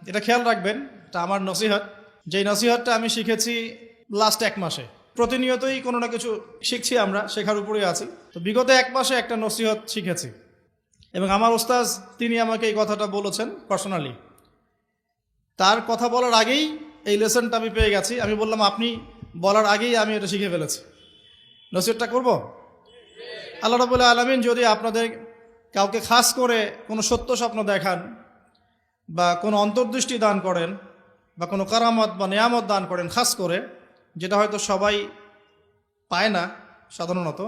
এটা খেয়াল রাখবেন, এটা আমার নসিহত। যেই নসিহতটা আমি শিখেছি লাস্ট 1 মাসে। প্রতিনিয়তই কোনো না কিছু শিখছি, আমরা শেখার উপরেই আছি। তো বিগত 1 মাসে একটা নসিহত শিখেছি এবং আমার ওস্তাজ তিনি আমাকে এই কথাটা বলেছেন পার্সোনালি। তার কথা বলার আগেই এই লেসনটা আমি পেয়ে গেছি। আমি বললাম আপনি বলার আগেই আমি এটা শিখে ফেলেছি। নসিহতটা করব। আল্লাহ রাব্বুল আলামিন যদি আপনাদের কাউকে খাস করে কোনো সত্য স্বপ্ন দেখান বা কোনো অন্তর্দৃষ্টি দান করেন বা কোনো কারামত বা নেয়ামত দান করেন খাস করে, যেটা হয়তো সবাই পায় না সাধারণত,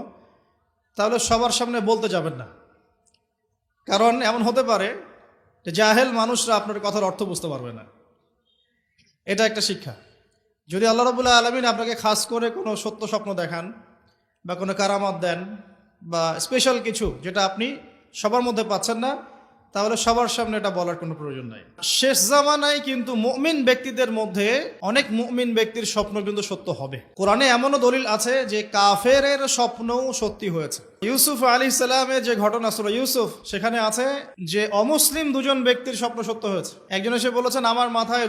তাহলে সবার সামনে বলতে যাবেন না। কারণ এমন হতে পারে যে জাহেল মানুষরা আপনার কথার অর্থ বুঝতে পারবে না। এটা একটা শিক্ষা। যদি আল্লাহ রাব্বুল আলামিন আপনাকে খাস করে কোনো সত্য স্বপ্ন দেখান বা কোনো কারামত দেন বা স্পেশাল কিছু যেটা আপনি সবার মধ্যে পাচ্ছেন না, তাহলে সবার সামনে এটা বলার কোনো প্রয়োজন নাই। শেষ জামানায় কিন্তু মুমিন ব্যক্তিদের মধ্যে অনেক মুমিন ব্যক্তির স্বপ্ন কিন্তু সত্য হবে। কোরআনে এমনও দলিল আছে যে কাফেরের স্বপ্নও সত্যি হয়েছে। ইউসুফ আলাইহিস সালামের যে ঘটনা সূরা ইউসুফ, সেখানে আছে যে অমুসলিম 2 জন ব্যক্তির স্বপ্ন সত্য হয়েছে। একজন এসে বলেছেন আমার মাথায়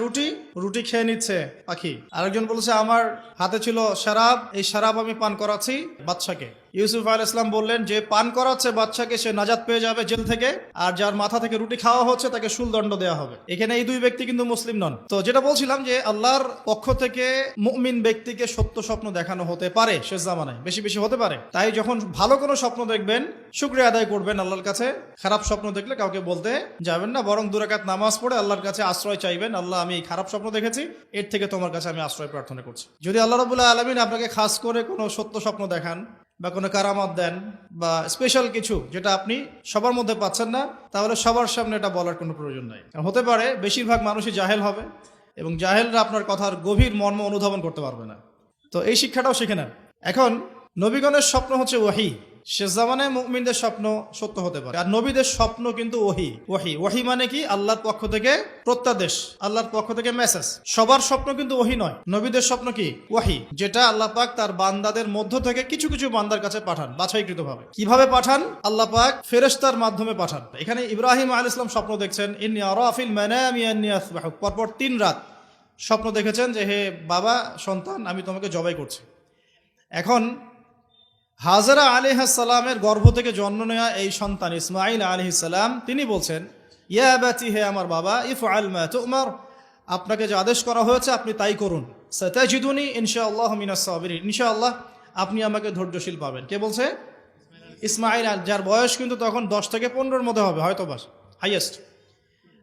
রুটি খেয়ে নিচ্ছে পাখি। আরেকজন বলেছে আমার হাতে ছিল শরাব, এই শরাব আমি পান করাচ্ছি বাদশাকে। ইউসুফ আলাইহিস সালাম বললেন যে পান করাচ্ছে বাদশাকে সে নাজাত পেয়ে যাবে জেল থেকে, আর যার মাথা থেকে রুটি খাওয়া হচ্ছে তাকে শুলদণ্ড দেওয়া হবে। এখানে এই 2 ব্যক্তি কিন্তু মুসলিম নন। তো যেটা বলছিলাম যে আল্লাহর পক্ষ থেকে মুমিন ব্যক্তিকে সত্য স্বপ্ন দেখানো হতে পারে শেষ জামানায়, বেশি বেশি হতে পারে। তাই যখন ভালো কোনো স্বপ্ন দেখবেন শুকরিয়া আদায় করবেন আল্লাহর কাছে। খারাপ স্বপ্ন দেখলে কাউকে বলতে যাবেন না, বরং 2 রাকাত নামাজ পড়ে আল্লাহর কাছে আশ্রয় চাইবেন। আল্লাহ আমি এই খারাপ স্বপ্ন দেখেছি, এর থেকে তোমার কাছে আমি আশ্রয় প্রার্থনা করছি। যদি আল্লাহ রাব্বুল আলামিন আপনাকে খাস করে কোনো সত্য স্বপ্ন দেখান বা কোনো কারামত দেন বা স্পেশাল কিছু যেটা আপনি সবার মধ্যে পাচ্ছেন না, তাহলে সবার সামনে এটা বলার কোনো প্রয়োজন নাই। হতে পারে বেশিরভাগ মানুষই জাহেল হবে এবং জাহেলরা আপনার কথার গভীর মর্ম অনুধাবন করতে পারবে না। তো এই শিক্ষাটাও শিখে নেন। এখন নবীগণের স্বপ্ন হচ্ছে ওয়াহি। শেষ জামানায় মুমিনদের স্বপ্ন সত্য হতে পারে। আর নবীদের স্বপ্ন কিন্তু ওয়াহি মানে কি? আল্লাহর পক্ষ থেকে প্রত্যাদেশ, আল্লাহর পক্ষ থেকে মেসেজ। সবার স্বপ্ন কিন্তু ওয়াহি নয়। নবীদের স্বপ্ন কি? ওয়াহি, যেটা আল্লাহ পাক তার বান্দাদের মধ্য থেকে কিছু কিছু বান্দার কাছে পাঠান বাছাইকৃতভাবে। কিভাবে পাঠান? আল্লাহ পাক ফেরেশতার মাধ্যমে পাঠান। এখানে ইব্রাহিম আলাইহিস সালাম স্বপ্ন দেখছেন, ইন্নী আরা ফিল মানামি আন্নী আসবাহুক। পরপর 3 রাত স্বপ্ন দেখেছেন যে হে বাবা সন্তান, আমি তোমাকে জবাই করছি। এখন হাজরা আলাইহিস সালামের গর্ভ থেকে জন্ম নেওয়া এই সন্তান ইসমাঈল আলাইহিস সালাম, তিনি বলছেন ইয়া আবাতি, হে আমার বাবা, ইফআল মা তুমার, আপনাকে যে আদেশ করা হয়েছে আপনি তাই করুন। সাতাজিদুনি ইনশাআল্লাহু মিনাস সাবিরিন, ইনশাআল্লাহ আপনি আমাকে ধৈর্যশীল পাবেন। কে বলছে? ইসমাঈল, যার বয়স কিন্তু তখন 10 থেকে 15-এর মধ্যে হবে হয়তো বা হাইয়েস্ট।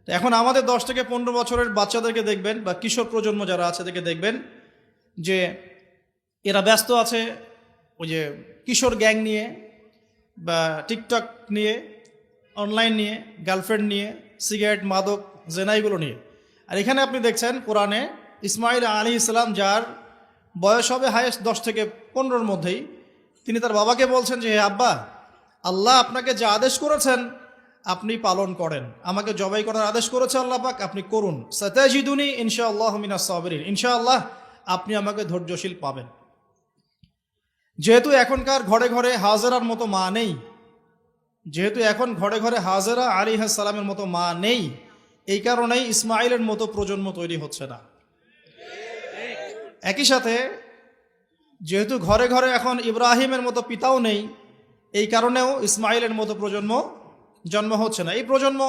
এখন আমাদের 10 থেকে 15 বছরের বাচ্চাদেরকে দেখবেন বা কিশোর প্রজন্ম যারা আছে তাদেরকে দেখবেন যে এরা ব্যস্ত আছে ওই যে কিশোর গ্যাং নিয়ে বা টিকটক নিয়ে, অনলাইন নিয়ে, গার্লফ্রেন্ড নিয়ে, সিগারেট, মাদক, জেনাইগুলো নিয়ে। আর এখানে আপনি দেখছেন কোরআনে ইসমাঈল আলাইহিস সালাম, যার বয়স হবে হাইয়েস্ট 10 থেকে 15-এর মধ্যেই, তিনি তার বাবাকে বলছেন যে হে আব্বা, আল্লাহ আপনাকে যে আদেশ করেছেন আপনি পালন করেন। আমাকে জবাই করার আদেশ করেছে আল্লাহ পাক, আপনি করুন। সাতাজিদুনি ইনশাআল্লাহু মিনাস সাবিরিন, ইনশাআল্লাহ আপনি আমাকে ধৈর্যশীল পাবেন। যেহেতু এখনকার ঘরে ঘরে হাজেরার মতো মা নেই, যেহেতু এখন ঘরে ঘরে হাজেরা আলাইহিস সালামের মতো মা নেই, এই কারণেই ইসমাঈলের মতো প্রজন্ম তৈরি হচ্ছে না। একই সাথে যেহেতু ঘরে ঘরে এখন ইব্রাহিমের মতো পিতাও নেই, এই কারণেও ইসমাঈলের মতো প্রজন্ম জন্ম হচ্ছে না। এই প্রজন্ম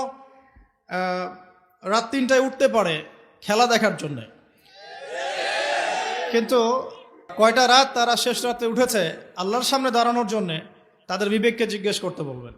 রাত 3টায় উঠতে পারে খেলা দেখার জন্যে, কিন্তু কয়টা রাত তারা শেষ রাতে উঠেছে আল্লাহর সামনে দাঁড়ানোর জন্যে, তাদের বিবেককে জিজ্ঞেস করতে বলবেন।